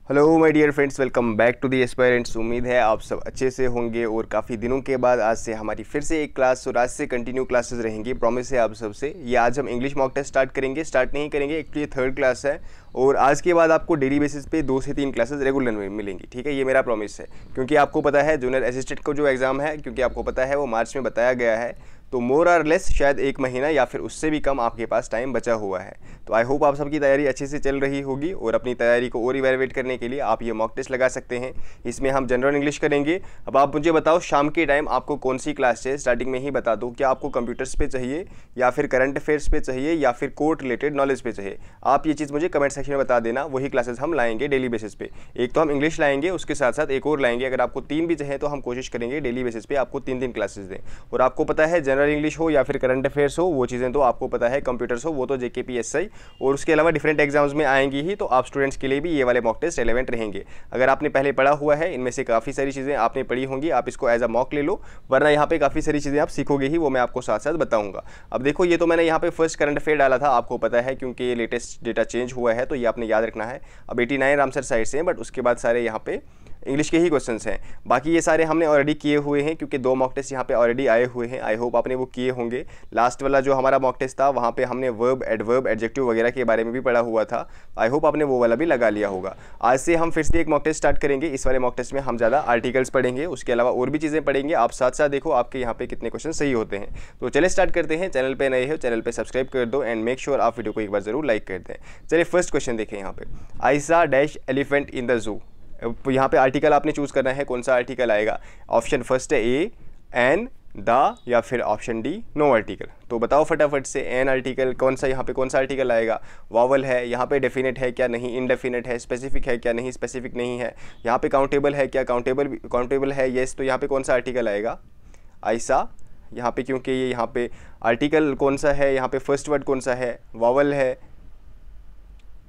Hello my dear friends, welcome back to the aspirants. उम्मीद है आप सब अच्छे से होंगे और काफ़ी दिनों के बाद आज से हमारी फिर से एक क्लास और आज से कंटिन्यू क्लासेस रहेंगी। प्रॉमिस है आप सबसे। ये आज हम इंग्लिश मॉक टेस्ट स्टार्ट नहीं करेंगे, एक्चुअली थर्ड क्लास है और आज के बाद आपको डेली बेसिस पे 2 से 3 क्लासेस रेगुलर में मिलेंगी। ठीक है, ये मेरा प्रॉमिस है क्योंकि आपको पता है जूनियर असिस्टेंट को जो एग्ज़ाम है, क्योंकि आपको पता है वो मार्च में बताया गया है, तो मोर और लेस शायद 1 महीना या फिर उससे भी कम आपके पास टाइम बचा हुआ है। तो आई होप आप सबकी तैयारी अच्छे से चल रही होगी और अपनी तैयारी को और इवैल्यूएट करने के लिए आप ये मॉक टेस्ट लगा सकते हैं। इसमें हम जनरल इंग्लिश करेंगे। अब आप मुझे बताओ शाम के टाइम आपको कौन सी क्लास चाहिए, स्टार्टिंग में ही बता दो। क्या आपको कंप्यूटर्स पे चाहिए या फिर करंट अफेयर्स पे चाहिए या फिर कोर्ट रिलेटेड नॉलेज पे चाहिए? आप ये चीज़ मुझे कमेंट सेक्शन में बता देना। वही क्लासेस हम लाएंगे डेली बेसिस पे। एक तो हम इंग्लिश लाएंगे, उसके साथ साथ एक और लाएंगे। अगर आपको 3 भी चाहिए तो हम कोशिश करेंगे डेली बेसिस पे आपको 3 क्लासेस दें। और आपको पता है जनरल इंग्लिश हो या फिर करंट अफेयर्स हो, वो चीज़ें तो आपको पता है, कंप्यूटर्स हो वो तो JKPSI और उसके अलावा डिफरेंट एग्जाम्स में आएंगी ही, तो आप स्टूडेंट्स के लिए भी ये वाले मॉक टेस्ट रेलेवेंट रहेंगे। अगर आपने पहले पढ़ा हुआ है, इनमें से काफ़ी सारी चीज़ें आपने पढ़ी होंगी, आप इसको एज अ मॉक ले लो, वरना यहाँ पे काफ़ी सारी चीज़ें आप सीखोगे ही, वो मैं आपको साथ साथ बताऊंगा। अब देखो, ये तो मैंने यहाँ पे फर्स्ट करंट अफेयर डाला था, आपको पता है क्योंकि ये लेटेस्ट डेटा चेंज हुआ है, तो ये आपने याद रखना है। अब 89 रामसर साइड से हैं, बट उसके बाद सारे यहाँ पे इंग्लिश के ही क्वेश्चंस हैं। बाकी ये सारे हमने ऑलरेडी किए हुए हैं क्योंकि 2 मॉक टेस्ट यहाँ पे ऑलरेडी आए हुए हैं। आई होप आपने वो किए होंगे। लास्ट वाला जो हमारा मॉक टेस्ट था वहाँ पे हमने वर्ब, एडवर्ब, एडजेक्टिव वगैरह के बारे में भी पढ़ा हुआ था। आई होप आपने वो वाला भी लगा लिया होगा। आज से हम फिर से एक मॉक टेस्ट स्टार्ट करेंगे। इस वाले मॉक टेस्ट में हम ज़्यादा आर्टिकल्स पढ़ेंगे, उसके अलावा और भी चीज़ें पढ़ेंगे। आप साथ साथ देखो आपके यहाँ पे कितने क्वेश्चन सही होते हैं। तो चलिए स्टार्ट करते हैं। चैनल पर नए हो, चैनल पर सब्सक्राइब कर दो एंड मेक श्योर आप वीडियो को एक बार जरूर लाइक कर दें। चलिए फर्स्ट क्वेश्चन देखें यहाँ पे। आई सा dash elephant in the zoo. यहाँ पे आर्टिकल आपने चूज़ करना है, कौन सा आर्टिकल आएगा। ऑप्शन फर्स्ट है ए, एन, द, या फिर ऑप्शन डी नो आर्टिकल। तो बताओ फटाफट से, एन आर्टिकल कौन सा, यहाँ पे कौन सा आर्टिकल आएगा। वावल है, यहाँ पे डेफिनेट है क्या, नहीं, इनडेफिनेट है, स्पेसिफिक है क्या, नहीं, स्पेसिफिक नहीं है। यहाँ पे काउंटेबल है क्या, काउंटेबल है, येस। तो यहाँ पे कौन सा आर्टिकल आएगा, ऐसा। यहाँ पे क्योंकि ये यहाँ पे आर्टिकल कौन सा है, यहाँ पे फर्स्ट वर्ड कौन सा है, वावल है,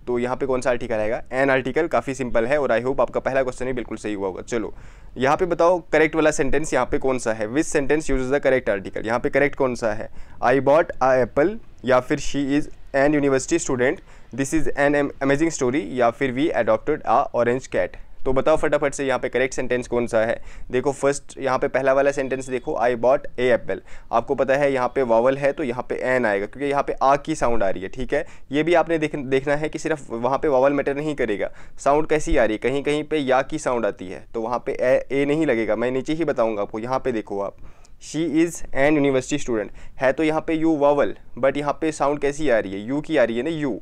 तो यहाँ पे कौन सा आर्टिकल आएगा, एन आर्टिकल। काफ़ी सिंपल है और आई होप आपका पहला क्वेश्चन ही बिल्कुल सही हुआ होगा। चलो यहाँ पे बताओ करेक्ट वाला सेंटेंस यहाँ पे कौन सा है। विच sentence uses the correct article. यहाँ पे करेक्ट कौन सा है, आई बॉट अ एप्पल, या फिर she is an university student, this is an amazing story, या फिर we adopted a orange cat. तो बताओ फटाफट से यहाँ पे करेक्ट सेंटेंस कौन सा है। देखो फर्स्ट यहाँ पे पहला वाला सेंटेंस देखो, आई बॉट ए एप्पल। आपको पता है यहाँ पे वावल है तो यहाँ पे एन आएगा क्योंकि यहाँ पे आ की साउंड आ रही है। ठीक है, ये भी आपने देखना है कि सिर्फ वहाँ पे वावल मैटर नहीं करेगा, साउंड कैसी आ रही है। कहीं कहीं पे या की साउंड आती है तो वहाँ पे ए नहीं लगेगा। मैं नीचे ही बताऊँगा आपको। यहाँ पे देखो आप, she is an university student है तो यहाँ पे यू वावल, बट यहाँ पे साउंड कैसी आ रही है, यू की आ रही है ना, यू।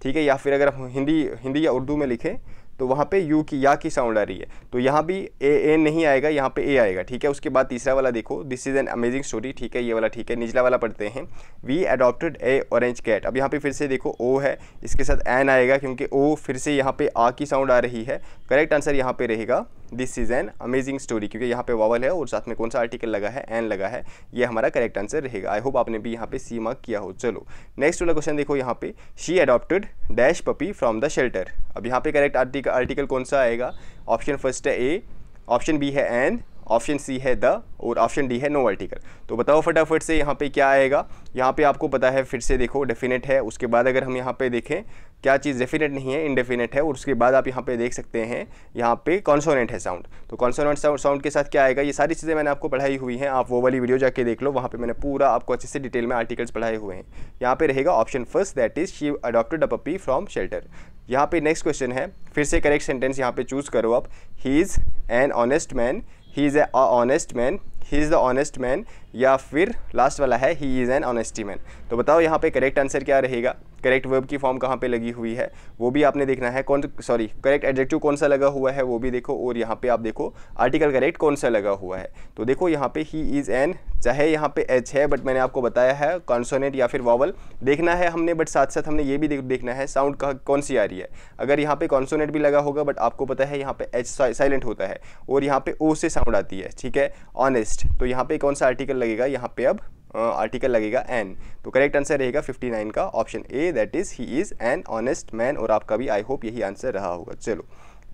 ठीक है, या फिर अगर हम हिंदी या उर्दू में लिखें तो वहाँ पे यू की, या की साउंड आ रही है, तो यहाँ भी ए नहीं आएगा, यहाँ पे ए आएगा। ठीक है, उसके बाद तीसरा वाला देखो, this is an amazing story. ठीक है, ये वाला ठीक है। निचला वाला पढ़ते हैं, we adopted a orange cat. अब यहाँ पे फिर से देखो ओ है, इसके साथ एन आएगा क्योंकि ओ फिर से यहाँ पे आ की साउंड आ रही है। करेक्ट आंसर यहाँ पे रहेगा this is an amazing story, क्योंकि यहाँ पे वावल है और साथ में कौन सा आर्टिकल लगा है, एन लगा है। ये हमारा करेक्ट आंसर रहेगा। आई होप आपने भी यहाँ पे सी मार्क किया हो। चलो नेक्स्ट वाला क्वेश्चन देखो यहाँ पे, she adopted dash puppy from the shelter. अब यहाँ पे करेक्ट आर्टिकल कौन सा आएगा। ऑप्शन फर्स्ट है ए, ऑप्शन बी है एन, ऑप्शन सी है द, और ऑप्शन डी है नो आर्टिकल। तो बताओ फटाफट से यहाँ पे क्या आएगा। यहाँ पे आपको पता है फिर से देखो डेफिनेट है, उसके बाद अगर हम यहाँ पे देखें क्या चीज़ डेफिनेट नहीं है, इनडेफिनेट है, और उसके बाद आप यहाँ पे देख सकते हैं यहाँ पे कॉन्सोनेंट है साउंड। तो कॉन्सोनेंट साउंड के साथ क्या आएगा, ये सारी चीज़ें मैंने आपको पढ़ाई हुई हैं। आप वो वाली वीडियो जाके देख लो, वहाँ पे मैंने पूरा आपको अच्छे से डिटेल में आर्टिकल्स पढ़ाए हुए हैं। यहाँ पे रहेगा option first, that is she adopted a puppy from shelter. यहाँ पे नेक्स्ट क्वेश्चन है, फिर से करेक्ट सेंटेंस यहाँ पे चूज़ करो आप। He is an honest man, he is a honest man, he is the honest man, या फिर लास्ट वाला है he is an honesty man. तो बताओ यहाँ पे करेक्ट आंसर क्या रहेगा। करेक्ट वर्ब की फॉर्म कहाँ पे लगी हुई है वो भी आपने देखना है। करेक्ट एडजेक्टिव कौन सा लगा हुआ है वो भी देखो, और यहाँ पे आप देखो आर्टिकल करेक्ट कौन सा लगा हुआ है। तो देखो यहाँ पे ही इज़ एन, चाहे यहाँ पे एच है, बट मैंने आपको बताया है कॉन्सोनेंट या फिर वावल देखना है हमने, बट साथ साथ हमने ये भी देखना है साउंड कौन सी आ रही है। अगर यहाँ पे कॉन्सोनेंट भी लगा होगा, बट आपको पता है यहाँ पे एच साइलेंट होता है और यहाँ पे ओ से साउंड आती है। ठीक है, ऑनेस्ट, तो यहाँ पे कौन सा आर्टिकल लगेगा, यहाँ पे अब आर्टिकल लगेगा एन। तो करेक्ट आंसर रहेगा 59 का option A, that is he is an honest man, और आपका भी आई होप यही आंसर रहा होगा। चलो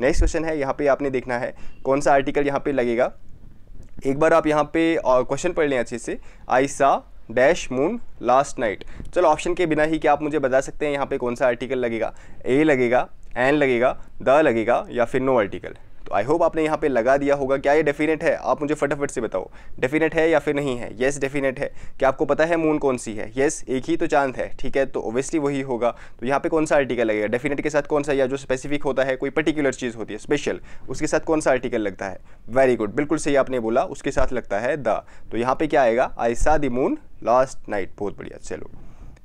नेक्स्ट क्वेश्चन है, यहाँ पे आपने देखना है कौन सा आर्टिकल यहाँ पे लगेगा। एक बार आप यहाँ पे क्वेश्चन पढ़ लें अच्छे से। आई सा डैश मून लास्ट नाइट। चलो ऑप्शन के बिना ही क्या आप मुझे बता सकते हैं यहाँ पे कौन सा आर्टिकल लगेगा। ए लगेगा, एन लगेगा, द लगेगा या फिर नो आर्टिकल। तो आई होप आपने यहाँ पे लगा दिया होगा। क्या ये डेफिनेट है? आप मुझे फटाफट से बताओ, डेफिनेट है या फिर नहीं है? येस डेफिनेट है। क्या आपको पता है मून कौन सी है? येस, एक ही तो चांद है, ठीक है, तो ओब्वियसली वही होगा। तो यहाँ पे कौन सा आर्टिकल लगेगा? डेफिनेट के साथ कौन सा, या जो स्पेसिफिक होता है, कोई पर्टिकुलर चीज़ होती है स्पेशल, उसके साथ कौन सा आर्टिकल लगता है? वेरी गुड, बिल्कुल सही आपने बोला, उसके साथ लगता है द। तो यहाँ पे क्या आएगा? आई सा द मून लास्ट नाइट। बहुत बढ़िया, चलो,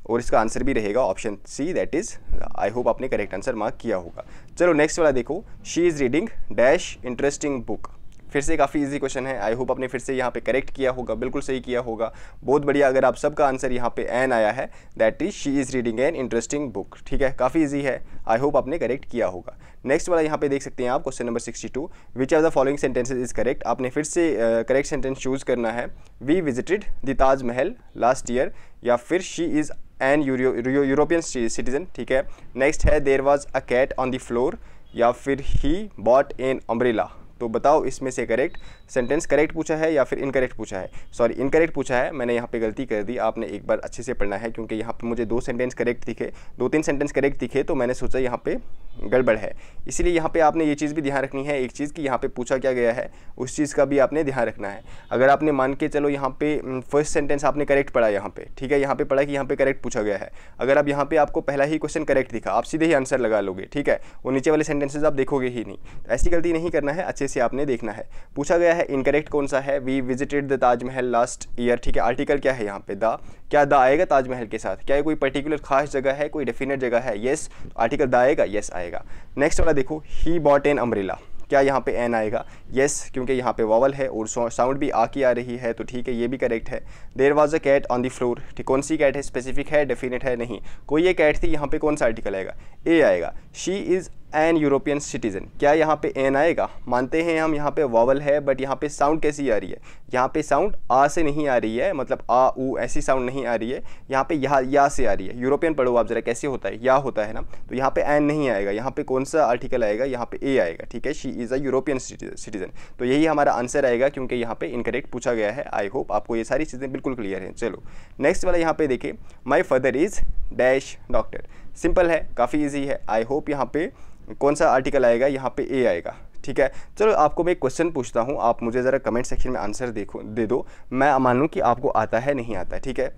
और इसका आंसर भी रहेगा option C, that is. I hope आपने करेक्ट आंसर मार्क किया होगा। चलो नेक्स्ट वाला देखो, she is reading dash interesting book. फिर से काफ़ी इजी क्वेश्चन है। आई होप आपने फिर से यहाँ पे करेक्ट किया होगा, बिल्कुल सही किया होगा, बहुत बढ़िया। अगर आप सबका आंसर यहाँ पे एन आया है, that is she is reading an interesting book, ठीक है, काफ़ी इजी है। आई होप आपने करेक्ट किया होगा। नेक्स्ट वाला यहाँ पे देख सकते हैं आप, question number 62, which of the following sentences is correct. आपने फिर से करेक्ट सेंटेंस चूज करना है। We visited the Taj Mahal last year, या फिर she is an European citizen, ठीक है। नेक्स्ट है there was a cat on the floor, या फिर ही बॉट एन अम्ब्रेला। तो बताओ इसमें से करेक्ट सेंटेंस करेक्ट पूछा है या फिर इनकरेक्ट पूछा है? सॉरी, इनकरेक्ट पूछा है, मैंने यहाँ पे गलती कर दी। आपने एक बार अच्छे से पढ़ना है, क्योंकि यहाँ पे मुझे 2 सेंटेंस करेक्ट दिखे, 2-3 सेंटेंस करेक्ट दिखे, तो मैंने सोचा यहाँ पे गड़बड़ है। इसीलिए यहाँ पे आपने ये चीज़ भी ध्यान रखनी है, एक चीज़ कि यहाँ पे पूछा क्या गया है, उस चीज़ का भी आपने ध्यान रखना है। अगर आपने मान के चलो यहाँ पे फर्स्ट सेंटेंस आपने करेक्ट पढ़ा यहाँ पे, ठीक है, यहाँ पे पढ़ा कि यहाँ पे करेक्ट पूछा गया है, अगर आप यहाँ पे आपको पहला ही क्वेश्चन करेक्ट दिखा, आप सीधे ही आंसर लगा लोगे, ठीक है, वो नीचे वाले सेंटेंसेज आप देखोगे ही नहीं। तो ऐसी गलती नहीं करना है, अच्छे से आपने देखना है। पूछा गया है इनकरेक्ट कौन सा है? We visited the Taj Mahal last year, ठीक है। आर्टिकल क्या है यहाँ पे? द। क्या द आएगा ताजमहल के साथ? क्या ये कोई पर्टिकुलर खास जगह है, कोई डेफिनेट जगह है? येस, आर्टिकल द आएगा, येस आएगा। नेक्स्ट वाला देखो, ही बॉट एन अम्ब्रेला। क्या यहाँ पे एन आएगा? येस, क्योंकि यहाँ पे वॉवल है और साउंड भी आ की आ रही है, तो ठीक है, ये भी करेक्ट है। There was a cat on the floor, ठीक, कौन सी कैट है? स्पेसिफिक है, डेफिनेट है? नहीं, कोई ये कैट थी। यहाँ पे कौन सा आर्टिकल आएगा? ए आएगा। She is an European citizen, क्या यहाँ पे एन आएगा? मानते हैं हम यहाँ पे वॉवल है, बट यहाँ पे साउंड कैसी आ रही है? यहाँ पे साउंड आ से नहीं आ रही है, मतलब आ ऊ ऐसी साउंड नहीं आ रही है, यहाँ पे या से आ रही है। यूरोपियन पढ़ो आप जरा, कैसे होता है? या होता है ना, तो यहाँ पे एन नहीं आएगा, यहाँ पे कौन सा आर्टिकल आएगा? यहाँ पे ए आएगा, ठीक है। She is a European citizen, तो यही हमारा आंसर आएगा, क्योंकि यहाँ पे इनकरेक्ट पूछा गया है। आई होप आपको ये सारी चीज़ें बिल्कुल क्लियर हैं। चलो नेक्स्ट वाला यहाँ पे देखिए, माई father is dash doctor. Simple है, काफ़ी ईजी है। आई होप यहाँ पे कौन सा आर्टिकल आएगा? यहाँ पे ए आएगा, ठीक है। चलो आपको मैं एक क्वेश्चन पूछता हूँ, आप मुझे ज़रा कमेंट सेक्शन में आंसर दे दो, मैं मानूँ कि आपको आता है नहीं आता है, ठीक है।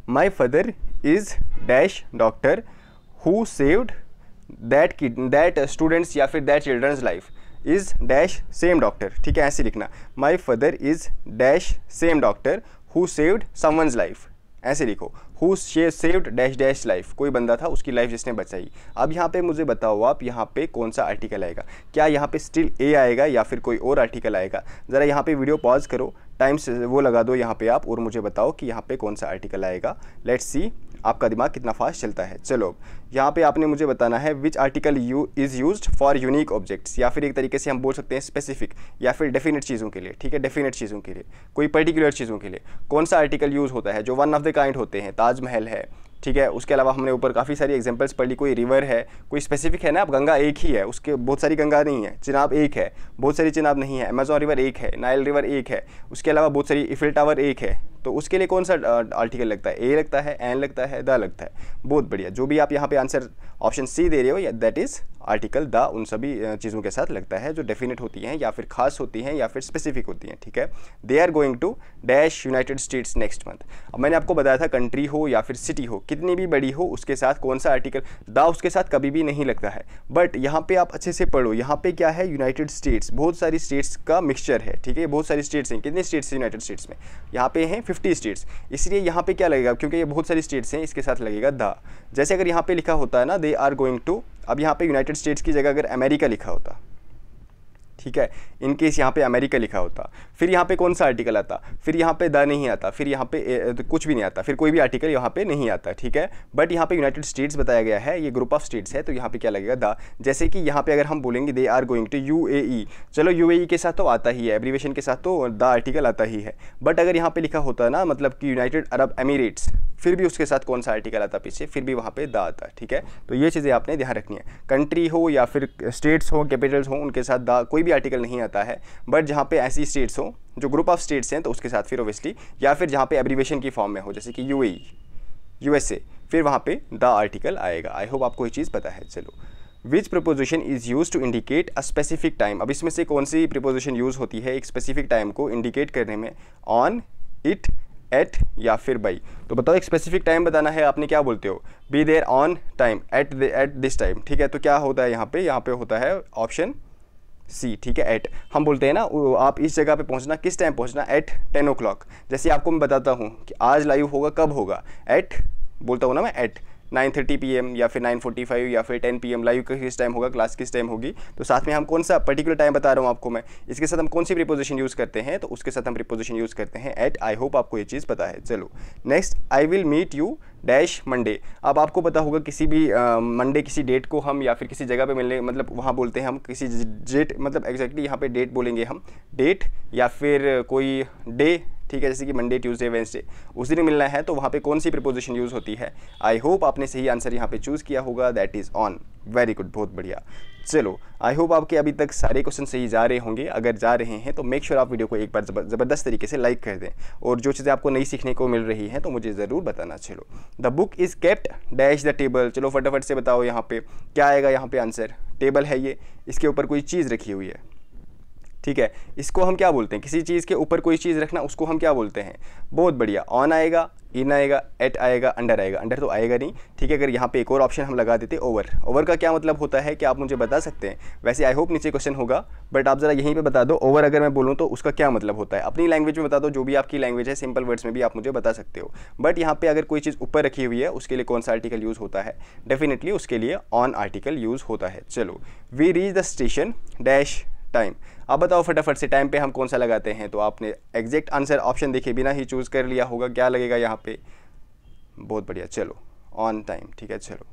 My father is dash doctor who saved that students या फिर that children's life is dash same doctor, ठीक है, ऐसे लिखना। My father is dash same doctor who saved someone's life, ऐसे लिखो। Who saved dash dash life, कोई बंदा था उसकी लाइफ जिसने बचाई। अब यहाँ पे मुझे बताओ आप, यहाँ पे कौन सा आर्टिकल आएगा? क्या यहाँ पे स्टिल ए आएगा या फिर कोई और आर्टिकल आएगा? ज़रा यहाँ पे वीडियो पॉज करो, टाइम से वो लगा दो यहाँ पे आप, और मुझे बताओ कि यहाँ पे कौन सा आर्टिकल आएगा। लेट्स सी आपका दिमाग कितना फास्ट चलता है। चलो यहाँ पे आपने मुझे बताना है which article is used for unique objects, या फिर एक तरीके से हम बोल सकते हैं स्पेसिफिक या फिर डेफिनेट चीज़ों के लिए, ठीक है, डेफिनेट चीज़ों के लिए, कोई पर्टिकुलर चीज़ों के लिए कौन सा आर्टिकल यूज़ होता है जो वन ऑफ द काइंड होते हैं? ताजमहल है, ठीक है, उसके अलावा हमने ऊपर काफ़ी सारी एग्जांपल्स पढ़ ली। कोई रिवर है, कोई स्पेसिफिक है ना, अब गंगा एक ही है, उसके बहुत सारी गंगा नहीं है। चिनाब एक है, बहुत सारी चिनाब नहीं है। अमेजॉन रिवर एक है, नाइल रिवर एक है, उसके अलावा बहुत सारी इफिल टावर एक है। तो उसके लिए कौन सा आर्टिकल लगता है? ए लगता है, एन लगता है, द लगता है। बहुत बढ़िया, जो भी आप यहाँ पे आंसर ऑप्शन सी दे रहे हो, दैट इज़ आर्टिकल द उन सभी चीज़ों के साथ लगता है जो डेफिनेट होती हैं या फिर खास होती हैं या फिर स्पेसिफिक होती हैं, ठीक है। They are going to dash United States next month. अब मैंने आपको बताया था कंट्री हो या फिर सिटी हो, कितनी भी बड़ी हो, उसके साथ कौन सा आर्टिकल द उसके साथ कभी भी नहीं लगता है। बट यहाँ पे आप अच्छे से पढ़ो, यहाँ पे क्या है? यूनाइटेड स्टेट्स, बहुत सारी स्टेट्स का मिक्सचर है, ठीक है, बहुत सारी स्टेट्स हैं। कितनी स्टेट्स हैं यूनाइटेड स्टेट्स में? यहाँ पे हैं 50 स्टेट्स, इसलिए यहाँ पे क्या लगेगा? क्योंकि ये बहुत सारी स्टेट्स हैं, इसके साथ लगेगा द। जैसे अगर यहाँ पे लिखा होता है ना दे आर गोइंग टू, अब यहाँ पे यूनाइटेड स्टेट्स की जगह अगर अमेरिका लिखा होता, ठीक है, इन केस यहाँ पे अमेरिका लिखा होता, फिर यहाँ पे कौन सा आर्टिकल आता? फिर यहाँ पे द नहीं आता, फिर यहाँ पे कुछ भी नहीं आता, फिर कोई भी आर्टिकल यहाँ पे नहीं आता, ठीक है। बट यहाँ पे यूनाइटेड स्टेट्स बताया गया है, ये ग्रुप ऑफ स्टेट्स है, तो यहाँ पे क्या लगेगा? द। जैसे कि यहाँ पे अगर हम बोलेंगे they are going to UAE, चलो यूएई के साथ तो आता ही है, एब्रीवेशन के साथ तो द आर्टिकल आता ही है। बट अगर यहाँ पे लिखा होता है ना, मतलब कि यूनाइटेड अरब एमिरेट्स, फिर भी उसके साथ कौन सा आर्टिकल आता पीछे? फिर भी वहाँ पे द आता, ठीक है। तो ये चीज़ें आपने ध्यान रखनी है। कंट्री हो या फिर स्टेट्स हो, कैपिटल्स हो, उनके साथ द कोई भी आर्टिकल नहीं आता है। बट जहाँ पे ऐसी स्टेट्स हो जो ग्रुप ऑफ स्टेट्स हैं, तो उसके साथ फिर ओब्वियसली, या फिर जहाँ पे एब्रीवेशन की फॉर्म में हो, जैसे कि यूएई, यूएसए, फिर वहाँ पे द आर्टिकल आएगा। आई होप आपको ये चीज़ पता है। चलो which preposition is used to indicate a specific time. अब इसमें से कौन सी प्रिपोजिशन यूज़ होती है एक स्पेसिफिक टाइम को इंडिकेट करने में? ऑन, इट, एट या फिर बाई। तो बताओ एक स्पेसिफिक टाइम बताना है, आपने क्या बोलते हो? Be there on time, at this time, ठीक है। तो क्या होता है यहाँ पे होता है ऑप्शन सी, ठीक है, एट। हम बोलते हैं ना आप इस जगह पे पहुँचना, किस टाइम पहुँचना? Eight 10 o'clock। जैसे आपको मैं बताता हूँ कि आज लाइव होगा, कब होगा? एट, बोलता हूँ ना मैं, एट 9:30 PM या फिर 9:45 या फिर 10 PM लाइव का किस टाइम होगा, क्लास किस टाइम होगी। तो साथ में हम कौन सा पर्टिकुलर टाइम बता रहा हूँ आपको मैं, इसके साथ हम कौन सी प्रीपोजिशन यूज़ करते हैं? तो उसके साथ हम प्रीपोजिशन यूज़ करते हैं एट। आई होप आपको ये चीज़ पता है। चलो next, I will meet you dash Monday. अब आपको पता होगा किसी भी मंडे किसी डेट को हम या फिर किसी जगह पे मिलने, मतलब वहाँ बोलते हैं हम किसी डेट, मतलब एग्जैक्टली यहाँ पे डेट बोलेंगे हम, डेट या फिर कोई डे, ठीक है, जैसे कि मंडे, ट्यूसडे, वेंसडे, उस दिन मिलना है तो वहाँ पे कौन सी प्रीपोजिशन यूज़ होती है? आई होप आपने सही आंसर यहाँ पे चूज़ किया होगा, that is on. Very good, बहुत बढ़िया। चलो आई होप आपके अभी तक सारे क्वेश्चन सही जा रहे होंगे। अगर जा रहे हैं तो मेक श्योर आप वीडियो को एक बार ज़बरदस्त तरीके से लाइक कर दें, और जो चीज़ें आपको नई सीखने को मिल रही हैं तो मुझे ज़रूर बताना। चलो, the book is kept dash the table. चलो फटाफट से बताओ यहाँ पे क्या आएगा? यहाँ पे आंसर टेबल है ये, इसके ऊपर कोई चीज़ रखी हुई है, ठीक है। इसको हम क्या बोलते हैं? किसी चीज़ के ऊपर कोई चीज़ रखना, उसको हम क्या बोलते हैं? बहुत बढ़िया। ऑन आएगा, इन आएगा, एट आएगा, अंडर आएगा। अंडर तो आएगा नहीं, ठीक है। अगर यहाँ पे एक और ऑप्शन हम लगा देते ओवर। ओवर का क्या मतलब होता है कि आप मुझे बता सकते हैं? वैसे आई होप नीचे क्वेश्चन होगा, बट आप ज़रा यहीं पे बता दो ओवर अगर मैं बोलूँ तो उसका क्या मतलब होता है। अपनी लैंग्वेज में बता दो, जो भी आपकी लैंग्वेज है, सिंपल वर्ड्स में भी आप मुझे बता सकते हो। बट यहाँ पे अगर कोई चीज़ ऊपर रखी हुई है उसके लिए कौन सा आर्टिकल यूज़ होता है? डेफिनेटली उसके लिए ऑन आर्टिकल यूज़ होता है। चलो, we reach the station dash time. अब बताओ फटाफट से टाइम पे हम कौन सा लगाते हैं? तो आपने एग्जैक्ट आंसर ऑप्शन देखे बिना ही चूज़ कर लिया होगा, क्या लगेगा यहाँ पे? बहुत बढ़िया, चलो ऑन टाइम, ठीक है। चलो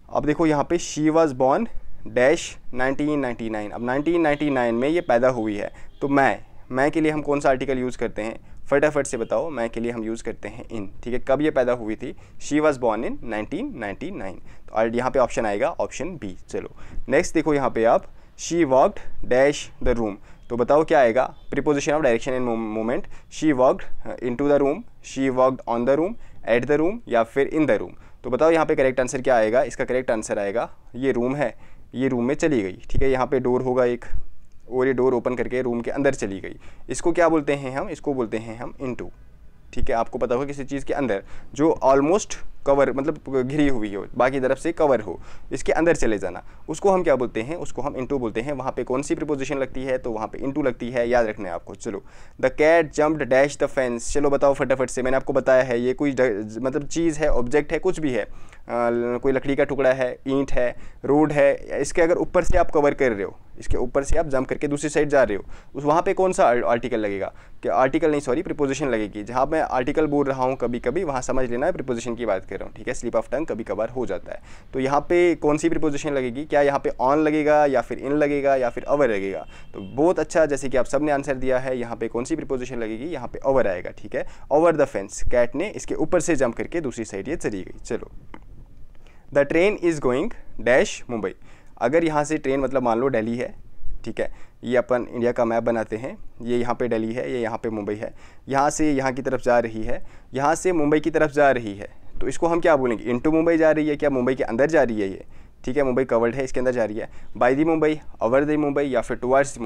अब देखो यहाँ पे शी वॉज बॉर्न डैश 1999। अब 1999 में ये पैदा हुई है, तो मैं के लिए हम कौन सा आर्टिकल यूज़ करते हैं? फटाफट से बताओ। मैं के लिए हम यूज़ करते हैं इन, ठीक है। कब ये पैदा हुई थी? She was born in 1999। तो यहाँ पे ऑप्शन आएगा ऑप्शन बी। चलो नेक्स्ट देखो यहाँ पे आप, she walked dash the room. तो बताओ क्या आएगा? Preposition of direction and movement. She walked into the room, she walked on the room, at the room या फिर इन द रूम। तो बताओ यहाँ पे करेक्ट आंसर क्या आएगा? इसका करेक्ट आंसर आएगा, ये रूम है, ये रूम में चली गई, ठीक है। यहाँ पे डोर होगा एक, और ये डोर ओपन करके रूम के अंदर चली गई। इसको क्या बोलते हैं हम? इसको बोलते हैं हम इनटू, ठीक है। आपको पता होगा किसी चीज़ के अंदर जो ऑलमोस्ट कवर, मतलब घिरी हुई हो, बाकी तरफ से कवर हो, इसके अंदर चले जाना, उसको हम क्या बोलते हैं? उसको हम इनटू बोलते हैं। वहाँ पे कौन सी प्रीपोजिशन लगती है? तो वहाँ पे इनटू लगती है, याद रखना है आपको। चलो, the cat jumped dash the fence. चलो बताओ फटाफट से, मैंने आपको बताया है ये कोई मतलब चीज़ है, ऑब्जेक्ट है, कुछ भी है, कोई लकड़ी का टुकड़ा है, ईंट है, रोड है, इसके अगर ऊपर से आप कवर कर रहे हो, इसके ऊपर से आप जंप करके दूसरी साइड जा रहे हो, उस वहाँ पे कौन सा आर्टिकल लगेगा? कि आर्टिकल नहीं, सॉरी, प्रीपोजिशन लगेगी। जहाँ मैं आर्टिकल बोल रहा हूँ कभी कभी, वहाँ समझ लेना है प्रीपोजिशन की बात कर रहा हूँ, ठीक है। स्लिप ऑफ टंग कभी कभार हो जाता है। तो यहाँ पे कौन सी प्रीपोजिशन लगेगी? क्या यहाँ पे ऑन लगेगा या फिर इन लगेगा या फिर ओवर लगेगा? तो बहुत अच्छा, जैसे कि आप सब ने आंसर दिया है, यहाँ पे कौन सी प्रीपोजिशन लगेगी? यहाँ पे ओवर आएगा, ठीक है। ओवर द फेंस, कैट ने इसके ऊपर से जंप करके दूसरी साइड ये चली गई। चलो, the train is going dash Mumbai. अगर यहाँ से ट्रेन, मतलब मान लो दिल्ली है, ठीक है, ये अपन इंडिया का मैप बनाते हैं, ये यहाँ पे दिल्ली है, ये यहाँ पे मुंबई है, यहाँ से यहाँ की तरफ जा रही है, यहाँ से मुंबई की तरफ जा रही है, तो इसको हम क्या बोलेंगे? इनटू मुंबई जा रही है, क्या मुंबई के अंदर जा रही है ये, ठीक है। मुंबई कवर्ड है, इसके अंदर जा रही है। By the Mumbai, over the Mumbai या फिर टुवर्ड्स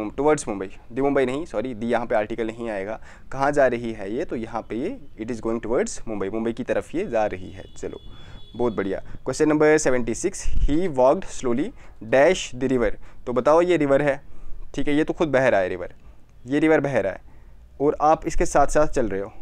मुंबई। दी मुंबई नहीं, सॉरी, दी यहाँ पे आर्टिकल नहीं आएगा। कहाँ जा रही है ये? तो यहाँ पे ये it is going towards Mumbai, Mumbai की तरफ ये जा रही है। चलो बहुत बढ़िया। Question number 76, he walked slowly dash the river. तो बताओ ये रिवर है, ठीक है, ये तो खुद बह रहा है रिवर, ये रिवर बह रहा है और आप इसके साथ साथ चल रहे हो,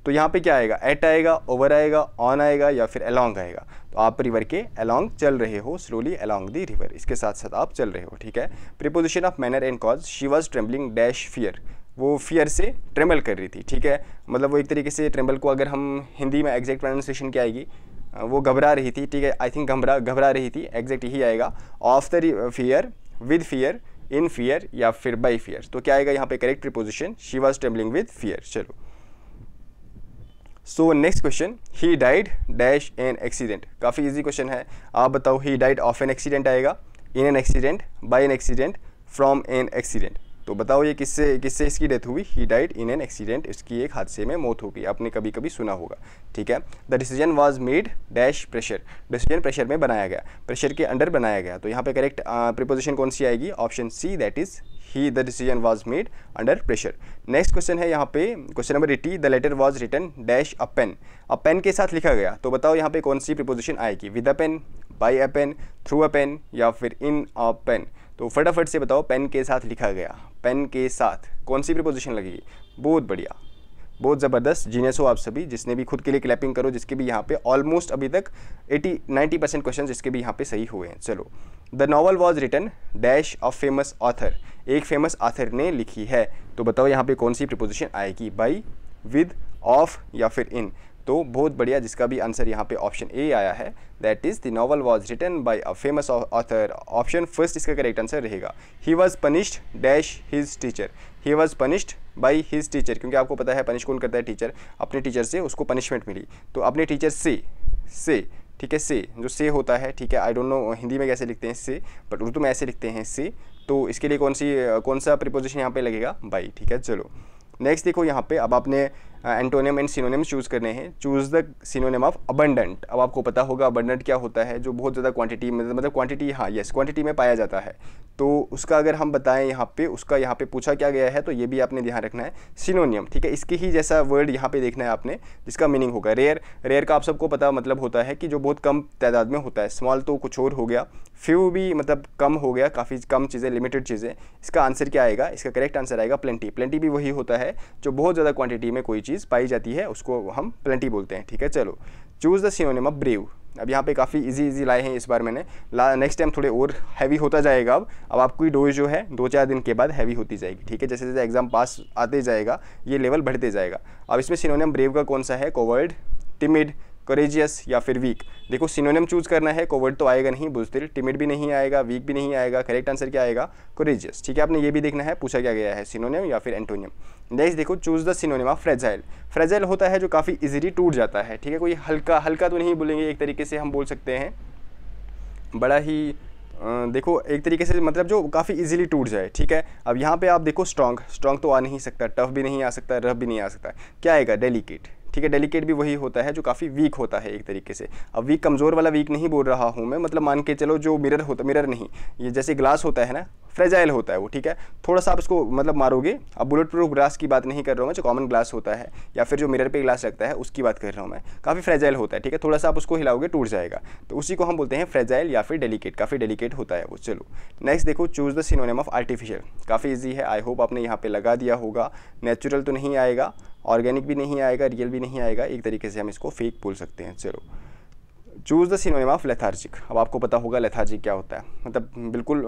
तो यहाँ पे क्या आएगा? एट आएगा, ओवर आएगा, ऑन आएगा या फिर अलोंग आएगा। तो आप रिवर के अलोंग चल रहे हो, स्लोली अलोंग द रिवर, इसके साथ साथ आप चल रहे हो, ठीक है। Preposition of manner and cause, she was trembling dash fear. वो फियर से ट्रेमल कर रही थी, ठीक है। मतलब वो एक तरीके से ट्रेम्बल को अगर हम हिंदी में एग्जैक्ट प्रोनाउंसिएशन क्या आएगी? वो घबरा रही थी, ठीक है। आई थिंक घबरा रही थी, एग्जैक्ट यही आएगा। Of the fear, with fear, in fear या फिर बाई फियर। तो क्या आएगा यहाँ पे correct preposition? She was trembling with fear. चलो, so next question, he died dash an accident. काफ़ी इजी क्वेश्चन है। आप बताओ, he died of an accident आएगा, in an accident, by an accident, from an accident. तो बताओ ये किससे किससे इसकी डेथ हुई, he died in an accident, इसकी एक हादसे में मौत हो गई, आपने कभी कभी सुना होगा, ठीक है। The decision was made dash pressure, decision pressure में बनाया गया, प्रेशर के अंडर बनाया गया, तो यहाँ पे करेक्ट प्रीपोजिशन कौन सी आएगी, option C, that is he, the decision was made under pressure. Next question है यहाँ पे question number 80, the letter was written dash a pen, अब पेन के साथ लिखा गया, तो बताओ यहाँ पे कौन सी प्रीपोजिशन आएगी, with a pen, by a pen, through a pen या फिर इन अ पेन। तो फटाफट से बताओ, पेन के साथ लिखा गया, पेन के साथ कौन सी प्रीपोजिशन लगेगी, बहुत बढ़िया, बहुत ज़बरदस्त, जीनियस हो आप सभी, जिसने भी खुद के लिए क्लैपिंग करो, जिसके भी यहाँ पे ऑलमोस्ट अभी तक 80-90% क्वेश्चन जिसके भी यहाँ पे सही हुए हैं। चलो, the novel was written dash of famous author, एक फेमस ऑथर ने लिखी है, तो बताओ यहाँ पे कौन सी प्रीपोजिशन आएगी, बाई, विद, ऑफ या फिर इन। तो बहुत बढ़िया, जिसका भी आंसर यहाँ पे ऑप्शन ए आया है, that is the novel was written by a famous author, option first इसका करेक्ट आंसर रहेगा। He was punished dash his teacher, he was punished by his teacher, क्योंकि आपको पता है पनिश कौन करता है, टीचर, अपने टीचर से उसको पनिशमेंट मिली, तो अपने टीचर से, ठीक है, से जो से होता है, ठीक है, आई डोंट नो हिंदी में कैसे लिखते हैं से, बट उर्दू में ऐसे लिखते हैं से, तो इसके लिए कौन सा प्रीपोजिशन यहाँ पे लगेगा, बाई, ठीक है। चलो नेक्स्ट देखो यहाँ पे, अब आपने एंटोनियम एंड सिनोनिम चूज़ करने हैं, choose the synonym of abundant. अब आपको पता होगा अबंडेंट क्या होता है, जो बहुत ज़्यादा क्वांटिटी में, मतलब क्वांटिटी, हाँ यस, क्वांटिटी में पाया जाता है, तो उसका अगर हम बताएं यहाँ पे, उसका यहाँ पे पूछा क्या गया है, तो ये भी आपने ध्यान रखना है, सिनोनियम, ठीक है, इसके ही जैसा वर्ड यहाँ पे देखना है आपने, जिसका मीनिंग होगा रेयर। रेयर का आप सबको पता मतलब होता है कि जो बहुत कम तादाद में होता है, स्मॉल तो कुछ और हो गया, फ्यू भी मतलब कम हो गया, काफ़ी कम चीज़ें, लिमिटेड चीज़ें। इसका आंसर क्या आएगा, इसका करेक्ट आंसर आएगा प्लेंटी। प्लेंटी भी वही होता है जो बहुत ज़्यादा क्वांटिटी में कोई चीज़ पाई जाती है, उसको हम प्लेंटी बोलते हैं, ठीक है। चलो, choose the synonym of brave. अब यहाँ पे काफ़ी इजी लाए हैं इस बार मैंने, नेक्स्ट टाइम थोड़े और हैवी होता जाएगा। अब आपकी डोज जो है 2-4 दिन के बाद हैवी होती जाएगी, ठीक है, जैसे जैसे एग्जाम पास आते जाएगा ये लेवल बढ़ते जाएगा। अब इसमें सिनोनिम ब्रेव का कौन सा है, कोवर्ड, टिमिड, कोरेजियस या फिर वीक। देखो सिनोनिम चूज करना है, कोवर्ड तो आएगा नहीं, बुज़दिल, टिमिड भी नहीं आएगा, वीक भी नहीं आएगा, करेक्ट आंसर क्या आएगा, कोरेजियस, ठीक है। आपने ये भी देखना है पूछा क्या गया है, सिनोनिम या फिर एंटोनियम। नेक्स्ट देखो, choose the synonym of fragile. Fragile होता है जो काफ़ी इजीली टूट जाता है, ठीक है, कोई हल्का तो नहीं बोलेंगे, एक तरीके से हम बोल सकते हैं बड़ा ही देखो एक तरीके से मतलब जो काफ़ी इजीली टूट जाए, ठीक है। अब यहाँ पे आप देखो स्ट्रॉन्ग तो आ नहीं सकता, टफ भी नहीं आ सकता, रफ भी नहीं आ सकता, क्या आएगा, डेलिकेट, ठीक है। डेलिकेट भी वही होता है जो काफ़ी वीक होता है एक तरीके से। अब वीक कमज़ोर वाला वीक नहीं बोल रहा हूँ मैं, मतलब मान के चलो जो मिरर नहीं, ये जैसे ग्लास होता है ना, फ्रेजाइल होता है वो, ठीक है, थोड़ा सा आप इसको मतलब मारोगे। अब बुलेट प्रूफ ग्लास की बात नहीं कर रहा हूँ मैं, जो कॉमन ग्लास होता है या फिर जो मिरर पे ग्लास लगता है उसकी बात कर रहा हूँ मैं, काफ़ी फ्रेजाइल होता है, ठीक है, थोड़ा सा आप उसको हिलाओगे टूट जाएगा, तो उसी को हम बोलते हैं फ्रेजाइल या फिर डेलिकेट, काफ़ी डेलिकेट होता है वो। चलो नेक्स्ट देखो, choose the synonym of artificial. काफ़ी ईजी है, आई होप आपने यहाँ पे लगा दिया होगा। नेचुरल तो नहीं आएगा, ऑर्गेनिक भी नहीं आएगा, रियल भी नहीं आएगा, एक तरीके से हम इसको फेक बोल सकते हैं। चलो, choose the synonym of lethargic. अब आपको पता होगा लेथार्जिक क्या होता है, मतलब बिल्कुल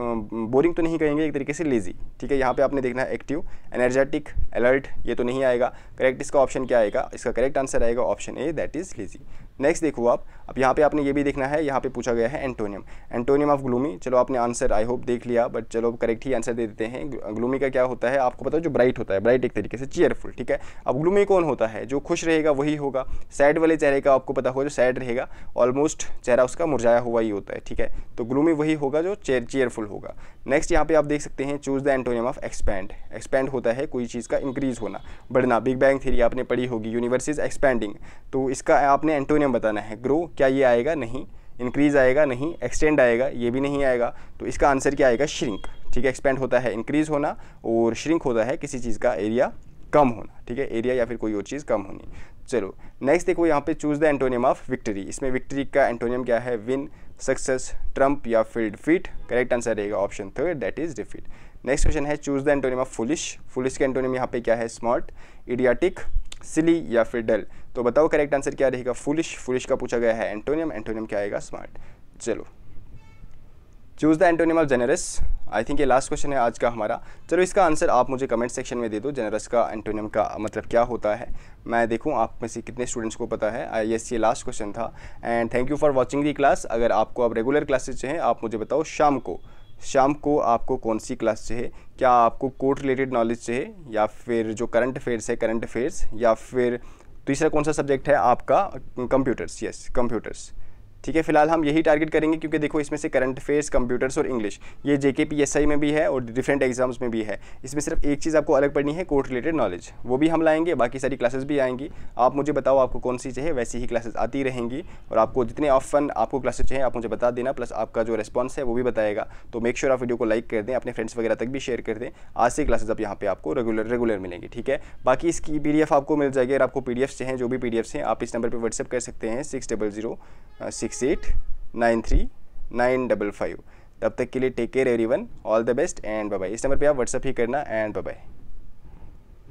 बोरिंग तो नहीं कहेंगे, एक तरीके से लेजी, ठीक है। यहाँ पे आपने देखना है एक्टिव, एनर्जेटिक, अलर्ट, ये तो नहीं आएगा, करेक्ट इसका ऑप्शन क्या आएगा, इसका करेक्ट आंसर आएगा option A, that is lazy. Next देखो आप, अब यहाँ पे आपने ये भी देखना है, यहाँ पे पूछा गया है एंटोनियम। एंटोनियम ऑफ ग्लूमी, चलो आपने आंसर आई होप देख लिया, बट चलो करेक्ट ही आंसर दे देते हैं। ग्लूमी का क्या होता है, आपको पता है जो ब्राइट होता है, ब्राइट एक तरीके से चीयरफुल, ठीक है। अब ग्लूमी कौन होता है, जो खुश रहेगा वही होगा। सैड वाले चेहरे का आपको पता होगा, जो सैड रहेगा ऑलमोस्ट चेहरा उसका मुरझाया हुआ ही होता है, ठीक है, तो ग्लूमी वही होगा जो चीयरफुल होगा। नेक्स्ट यहाँ पे आप देख सकते हैं, choose the antonym of expand. Expand होता है कोई चीज़ का इंक्रीज होना, बढ़ना, बिग बैंग थ्योरी आपने पढ़ी होगी, यूनिवर्स इज एक्सपैंडिंग, तो इसका आपने एंटोनियम बताना है। ग्रो, क्या ये आएगा, नहीं। इंक्रीज आएगा, नहीं। एक्सटेंड आएगा, ये भी नहीं आएगा, तो इसका आंसर क्या आएगा, श्रिंक, ठीक है। एक्सपेंड होता है इंक्रीज होना, और श्रिंक होता है किसी चीज़ का एरिया कम होना, ठीक है, एरिया या फिर कोई और चीज़ कम होनी। चलो नेक्स्ट देखो, यहाँ पे choose the antonym of victory. इसमें विक्ट्री का एंटोनियम क्या है, विन, सक्सेस, ट्रम्प या फिर डिफीट, करेक्ट आंसर रहेगा option third, that is defeat. Next question है, choose the antonym of foolish. Foolish का एंटोनियम यहाँ पे क्या है, स्मार्ट, इडियाटिक, सिली या फिर डल, तो बताओ करेक्ट आंसर क्या रहेगा, फुलिश। फुलिश का पूछा गया है एंटोनियम, एंटोनियम क्या आएगा, स्मार्ट। चलो, choose the antonym of generous. I think ये लास्ट क्वेश्चन है आज का हमारा। चलो इसका आंसर आप मुझे कमेंट सेक्शन में दे दो, जेनरस का एंटोनियम का मतलब क्या होता है, मैं देखूं आप में से कितने स्टूडेंट्स को पता है। यस, ये लास्ट क्वेश्चन था, and thank you for watching the class. अगर आपको अब रेगुलर क्लासेज चाहिए, आप मुझे बताओ शाम को आपको कौन सी क्लास चाहिए, क्या आपको कोर्ट रिलेटेड नॉलेज चाहिए, या फिर जो करंट अफेयर्स है करंट अफेयर्स, या फिर तीसरा कौन सा सब्जेक्ट है आपका, कंप्यूटर्स। यस, कंप्यूटर्स, ठीक है। फिलहाल हम यही टारगेट करेंगे क्योंकि देखो इसमें से करंट अफेयर्स, कंप्यूटर्स और इंग्लिश ये JKPSI में भी है और डिफरेंट एग्जाम्स में भी है। इसमें सिर्फ एक चीज़ आपको अलग पढ़नी है, कोर्ट रिलेटेड नॉलेज, वो भी हम लाएंगे, बाकी सारी क्लासेस भी आएंगी। आप मुझे बताओ आपको कौन सी चाहिए, वैसी ही क्लासेस आती रहेंगी और आपको जितने ऑफन आपको क्लासेस चाहिए आप मुझे बता देना, प्लस आपका जो रिस्पॉन्स है वो भी बताएगा। तो मेक श्योर आप वीडियो को लाइक कर दें, अपने फ्रेंड्स वगैरह तक भी शेयर कर दें। आज से क्लासेस अब यहाँ पे आपको रेगुलर मिलेंगी, ठीक है। बाकी इसकी PDF आपको मिल जाएगी। अगर आपको PDFs चाहिए, जो भी PDFs हैं आप इस नंबर पर व्हाट्सएप कर सकते हैं 6006893955। तब तक के लिए take care everyone, all the best and bye bye. इस नंबर पे आप व्हाट्सएप ही करना एंड बाय बाय।